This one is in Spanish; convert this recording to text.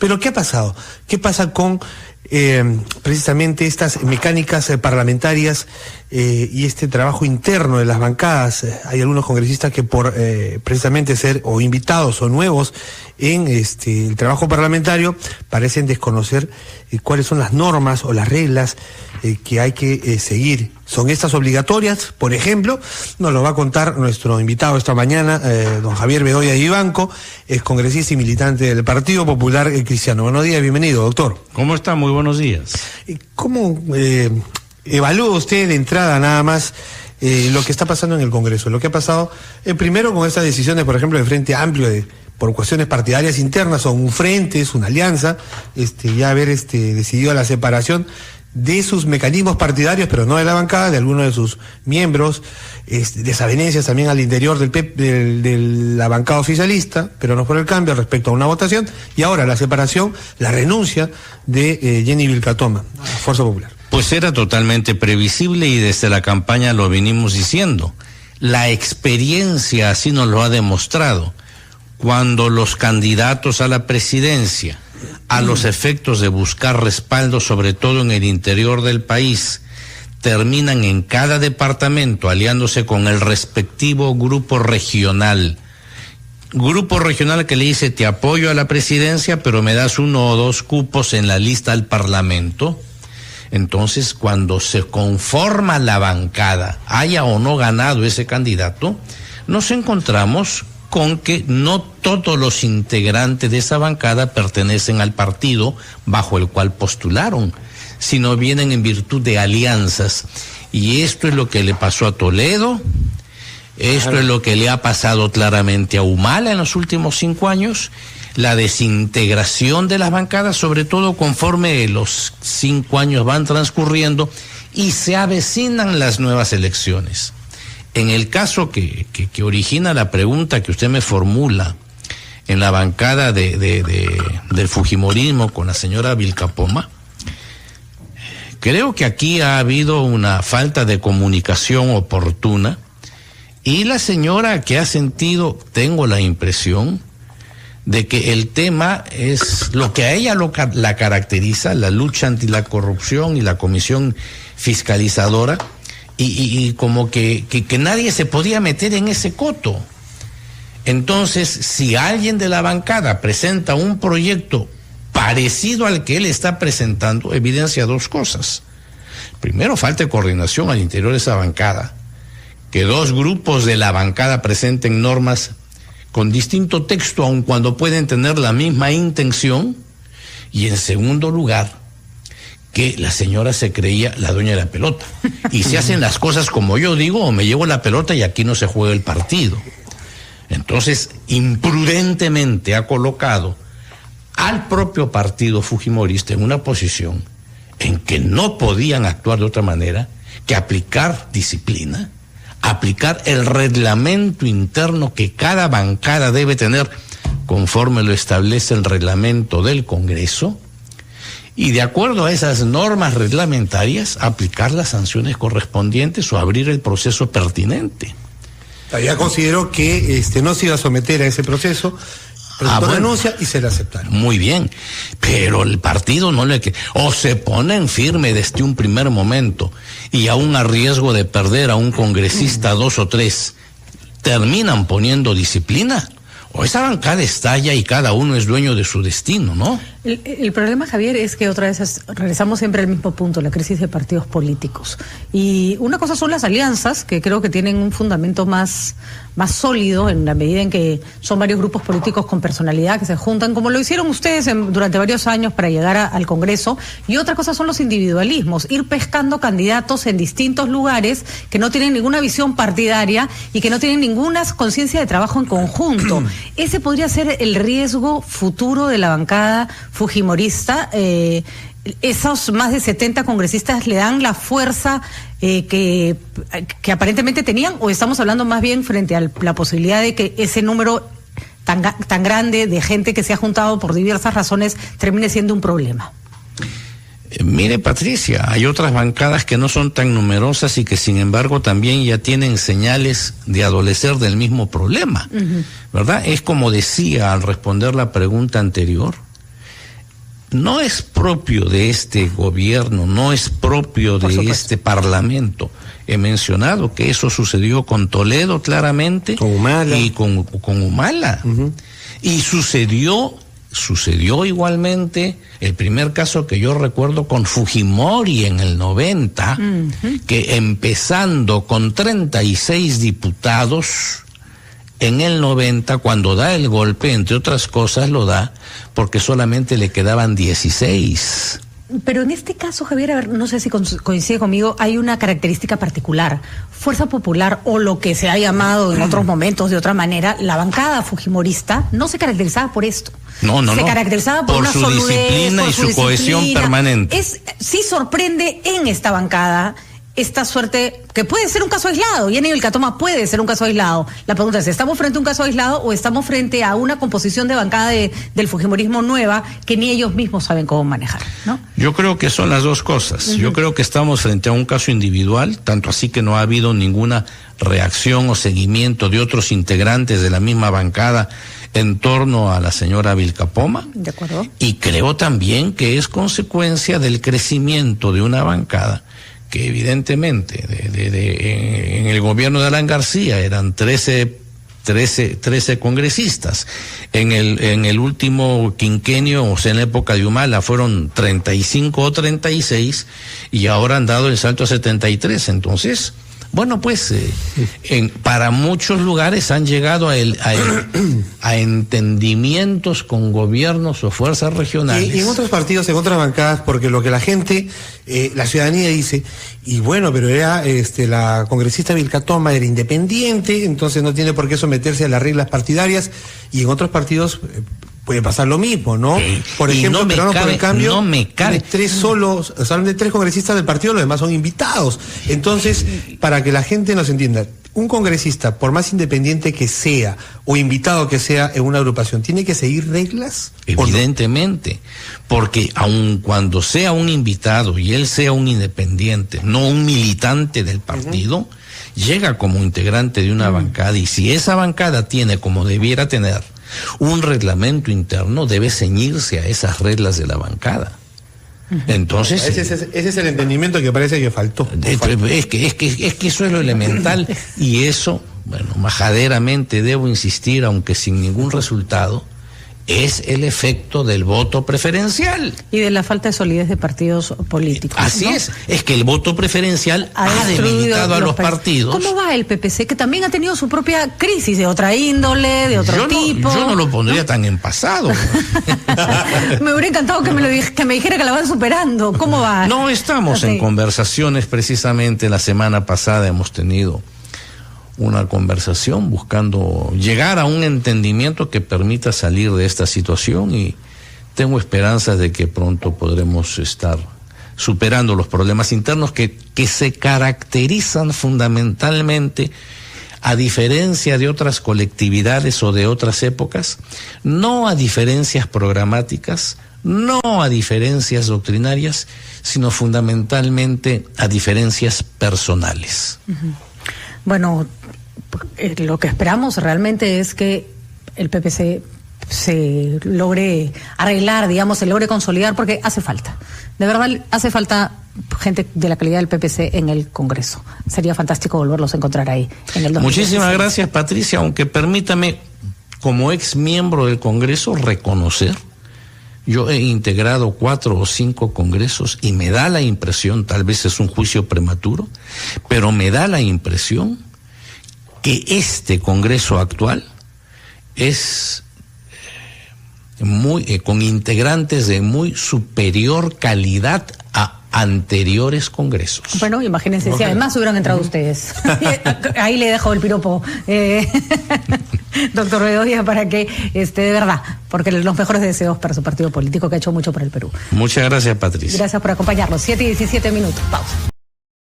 Pero ¿qué ha pasado? ¿Qué pasa con precisamente estas mecánicas parlamentarias y este trabajo interno de las bancadas? Hay algunos congresistas que por precisamente ser o invitados o nuevos en el trabajo parlamentario parecen desconocer cuáles son las normas o las reglas que hay que seguir. ¿Son estas obligatorias? Por ejemplo, nos lo va a contar nuestro invitado esta mañana, don Javier Bedoya Ibanco, es congresista y militante del Partido Popular Cristiano. Buenos días, bienvenido, doctor. ¿Cómo está? Muy buenos días. ¿Cómo evalúa usted de entrada nada más lo que está pasando en el Congreso? Lo que ha pasado, primero con estas decisiones, por ejemplo, del Frente Amplio, por cuestiones partidarias internas, son un frente, es una alianza, ya haber decidido la separación de sus mecanismos partidarios, pero no de la bancada, de algunos de sus miembros, desavenencias también al interior de la bancada oficialista, pero no por el cambio respecto a una votación, y ahora la separación, la renuncia de Jenny Vilcatoma, a Fuerza Popular. Pues era totalmente previsible y desde la campaña lo venimos diciendo. La experiencia así nos lo ha demostrado. Cuando los candidatos a la presidencia, a los efectos de buscar respaldo, sobre todo en el interior del país, terminan en cada departamento aliándose con el respectivo grupo regional que le dice: te apoyo a la presidencia, pero me das 1 o 2 cupos en la lista al Parlamento. Entonces, cuando se conforma la bancada, haya o no ganado ese candidato, nos encontramos con que no todos los integrantes de esa bancada pertenecen al partido bajo el cual postularon, sino vienen en virtud de alianzas. Y esto es lo que le pasó a Toledo, esto es lo que le ha pasado claramente a Humala en los últimos 5 años, la desintegración de las bancadas, sobre todo conforme los 5 años van transcurriendo y se avecinan las nuevas elecciones. En el caso que origina la pregunta que usted me formula en la bancada del fujimorismo con la señora Vilcapoma, creo que aquí ha habido una falta de comunicación oportuna y la señora que ha sentido, tengo la impresión, de que el tema es lo que a ella la caracteriza, la lucha anti la corrupción y la comisión fiscalizadora, y como que nadie se podía meter en ese coto. Entonces, si alguien de la bancada presenta un proyecto parecido al que él está presentando, evidencia 2 cosas. Primero, falta de coordinación al interior de esa bancada, que 2 grupos de la bancada presenten normas con distinto texto, aun cuando pueden tener la misma intención. Y en segundo lugar, que la señora se creía la dueña de la pelota. Y se hacen las cosas como yo digo, o me llevo la pelota y aquí no se juega el partido. Entonces, imprudentemente ha colocado al propio partido fujimorista en una posición en que no podían actuar de otra manera que aplicar disciplina, aplicar el reglamento interno que cada bancada debe tener conforme lo establece el reglamento del Congreso, y de acuerdo a esas normas reglamentarias aplicar las sanciones correspondientes o abrir el proceso pertinente. Ya consideró que no se iba a someter a ese proceso, presentó renuncia y se le aceptaron. Muy bien, pero el partido no le... O se ponen firme desde un primer momento y aún a riesgo de perder a un congresista 2 o 3, terminan poniendo disciplina. O esa bancada estalla y cada uno es dueño de su destino, ¿no? El problema, Javier, es que otra vez regresamos siempre al mismo punto, la crisis de partidos políticos. Y una cosa son las alianzas, que creo que tienen un fundamento más sólido en la medida en que son varios grupos políticos con personalidad que se juntan, como lo hicieron ustedes durante varios años para llegar al Congreso. Y otra cosa son los individualismos, ir pescando candidatos en distintos lugares que no tienen ninguna visión partidaria y que no tienen ninguna conciencia de trabajo en conjunto. Ese podría ser el riesgo futuro de la bancada fujimorista. Esos más de 70 congresistas le dan la fuerza que aparentemente tenían, o estamos hablando más bien frente a la posibilidad de que ese número tan grande de gente que se ha juntado por diversas razones termine siendo un problema. Mire, Patricia, hay otras bancadas que no son tan numerosas y que sin embargo también ya tienen señales de adolecer del mismo problema, ¿verdad? Es como decía al responder la pregunta anterior, no es propio de este gobierno, no es propio de este parlamento. He mencionado que eso sucedió con Toledo claramente, con Humala. Y con Humala. Y sucedió igualmente el primer caso que yo recuerdo con Fujimori en el 90, que empezando con 36 diputados en el 90, cuando da el golpe, entre otras cosas lo da porque solamente le quedaban 16. Pero en este caso, Javier, a ver, no sé si coincide conmigo, hay una característica particular. Fuerza Popular, o lo que se ha llamado en otros momentos de otra manera, la bancada fujimorista, no se caracterizaba por esto. Se caracterizaba por una su solidez, disciplina y su cohesión permanente. Sí sorprende en esta bancada esta suerte, que puede ser un caso aislado, y en el Catoma puede ser un caso aislado. La pregunta es, ¿estamos frente a un caso aislado o estamos frente a una composición de bancada del fujimorismo nueva que ni ellos mismos saben cómo manejar, ¿no? Yo creo que son las dos cosas. Yo creo que estamos frente a un caso individual, tanto así que no ha habido ninguna reacción o seguimiento de otros integrantes de la misma bancada en torno a la señora Vilcapoma. De acuerdo. Y creo también que es consecuencia del crecimiento de una bancada que evidentemente en el gobierno de Alan García eran 13 congresistas. En el último quinquenio, o sea, en la época de Humala, fueron 35 o 36, y ahora han dado el salto a 73. Entonces, bueno, pues para muchos lugares han llegado a entendimientos con gobiernos o fuerzas regionales. Y en otros partidos, en otras bancadas, porque lo que la gente, la ciudadanía dice, y bueno, pero era la congresista Vilcapoma era independiente, entonces no tiene por qué someterse a las reglas partidarias, y en otros partidos puede pasar lo mismo, ¿no? Por ejemplo, por el cambio, solamente 3 congresistas del partido, los demás son invitados. Entonces, para que la gente nos entienda, un congresista, por más independiente que sea o invitado que sea en una agrupación, ¿tiene que seguir reglas? Evidentemente, porque aun cuando sea un invitado y él sea un independiente, no un militante del partido, llega como integrante de una bancada, y si esa bancada tiene, como debiera tener, un reglamento interno, debe ceñirse a esas reglas de la bancada. Entonces, ese es el entendimiento que parece que faltó. Es que eso es lo elemental, y eso, bueno, majaderamente debo insistir, aunque sin ningún resultado, es el efecto del voto preferencial. Y de la falta de solidez de partidos políticos. Así, ¿no? Es que el voto preferencial ha debilitado a los partidos. ¿Cómo va el PPC, que también ha tenido su propia crisis de otra índole, de otro tipo? Yo no lo pondría tan en pasado. Me hubiera encantado que me dijera que la van superando. ¿Cómo va? No, estamos en conversaciones. Precisamente la semana pasada hemos tenido una conversación buscando llegar a un entendimiento que permita salir de esta situación, y tengo esperanzas de que pronto podremos estar superando los problemas internos que se caracterizan fundamentalmente, a diferencia de otras colectividades o de otras épocas, no a diferencias programáticas, no a diferencias doctrinarias, sino fundamentalmente a diferencias personales. Bueno, lo que esperamos realmente es que el PPC se logre arreglar, digamos, se logre consolidar, porque hace falta. De verdad, hace falta gente de la calidad del PPC en el Congreso. Sería fantástico volverlos a encontrar ahí en el 2016. Muchísimas gracias, Patricia, aunque permítame, como ex miembro del Congreso, reconocer, yo he integrado 4 o 5 congresos, y me da la impresión, tal vez es un juicio prematuro, pero me da la impresión que este Congreso actual es con integrantes de muy superior calidad a anteriores congresos. Bueno, imagínense, si además hubieran entrado ustedes. Ahí le dejo el piropo, doctor Bedoya, para que, de verdad, porque los mejores deseos para su partido político, que ha hecho mucho por el Perú. Muchas gracias, Patricia. Gracias por acompañarnos. 7:17. Pausa.